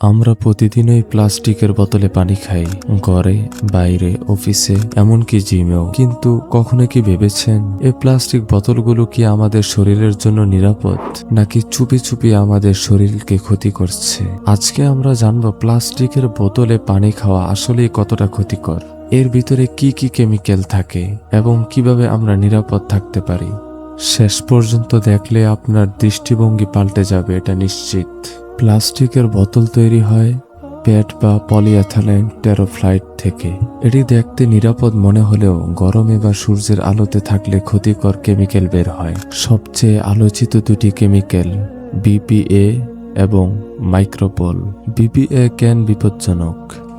আমরা প্রতিদিনই প্লাস্টিকের বোতলে পানি খাই, ঘরে, বাইরে, অফিসে, এমনকি জিমেও। কিন্তু কখনো কি ভেবেছেন এই প্লাস্টিক বোতলগুলো কি আমাদের শরীরের জন্য নিরাপদ, নাকি চুপি চুপি আমাদের শরীরকে ক্ষতি করছে? আজকে আমরা জানবো প্লাস্টিকের বোতলে পানি খাওয়া আসলেই কতটা ক্ষতিকর, এর ভিতরে কি কি কেমিক্যাল থাকে এবং কিভাবে আমরা নিরাপদ থাকতে পারি। শেষ পর্যন্ত দেখলে আপনার দৃষ্টিভঙ্গি পাল্টে যাবে, এটা নিশ্চিত। প্লাস্টিকের বোতল তৈরি হয় পেট বা পলিএথিলিন টেরাফ্লাইট থেকে। এটি দেখতে নিরাপদ মনে হলেও গরমে বা সূর্যের আলোতে থাকলে ক্ষতিকর কেমিক্যাল বের হয়। সবচেয়ে আলোচিত দুটি কেমিক্যাল বিপিএ এবং মাইক্রোপল। বিপিএ কেন বিপজ্জনক?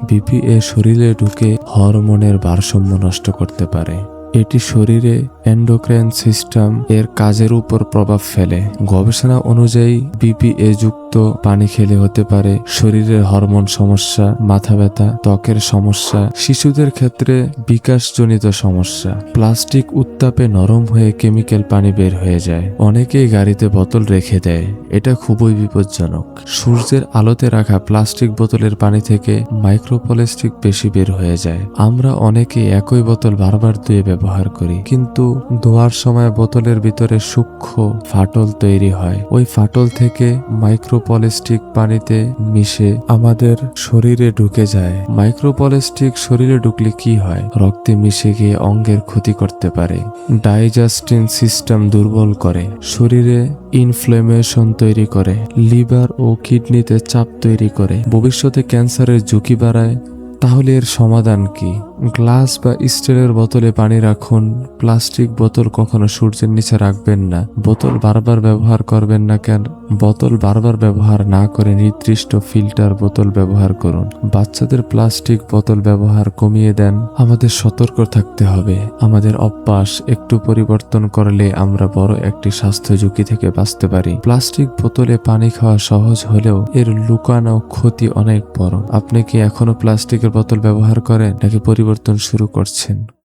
বিপিএ শরীরে ঢুকে হরমোনের ভারসাম্য নষ্ট করতে পারে। এটি শরীরে এন্ডোক্রাইন সিস্টেম এর কাজের উপর প্রভাব ফেলে। গবেষণা অনুযায়ী বিপিএ যুক্ত পানি খেলে হতে পারে শরীরের হরমোন সমস্যা, মাথা ব্যথা, ত্বকের সমস্যা, শিশুদের ক্ষেত্রে বিকাশজনিত সমস্যা। প্লাস্টিক উত্তাপে নরম হয়ে কেমিক্যাল পানি বের হয়ে যায়। অনেকেই গাড়িতে বোতল রেখে দেয়, এটা খুবই বিপজ্জনক। সূর্যের আলোতে রাখা প্লাস্টিক বোতলের পানি থেকে মাইক্রোপ্লাস্টিক বেশি বের হয়ে যায়। আমরা অনেকেই একই বোতল বারবার ধুয়ে ব্যবহার করি, কিন্তু ধোয়ার সময় বোতলের ভিতরে সূক্ষ্ম ফাটল তৈরি হয়। ওই ফাটল থেকে মাইক্রোপ্লাস্টিক পানিতে মিশে আমাদের শরীরে ঢুকে যায়। মাইক্রোপ্লাস্টিক শরীরে ঢুকলে কি হয়? রক্তে মিশে গিয়ে অঙ্গের ক্ষতি করতে পারে, ডাইজেস্টিভ সিস্টেম দুর্বল করে, শরীরে ইনফ্লেমেশন তৈরি করে, লিভার ও কিডনিতে চাপ তৈরি করে, ভবিষ্যতে ক্যান্সারের ঝুঁকি বাড়ায়। তাহলে এর সমাধান কি? গ্লাস বা স্টিলের বোতলে পানি রাখুন। প্লাস্টিক বোতল কখনো সূর্যের নিচে রাখবেন না। বোতল বারবার ব্যবহার করবেন না কেন? বোতল বারবার ব্যবহার না করে নির্দিষ্ট ফিল্টার বোতল ব্যবহার করুন। বাচ্চাদের প্লাস্টিক বোতল ব্যবহার কমিয়ে দেন। আমাদের সতর্ক থাকতে হবে। আমাদের অভ্যাস একটু পরিবর্তন করলে আমরা বড় একটি স্বাস্থ্য ঝুঁকি থেকে বাঁচতে পারি। প্লাস্টিক বোতলে পানি খাওয়া সহজ হলেও এর লুকানো ক্ষতি অনেক বড়। আপনি কি এখনো প্লাস্টিকের বোতল ব্যবহার করেন, নাকি পরিবর্তন শুরু করছেন?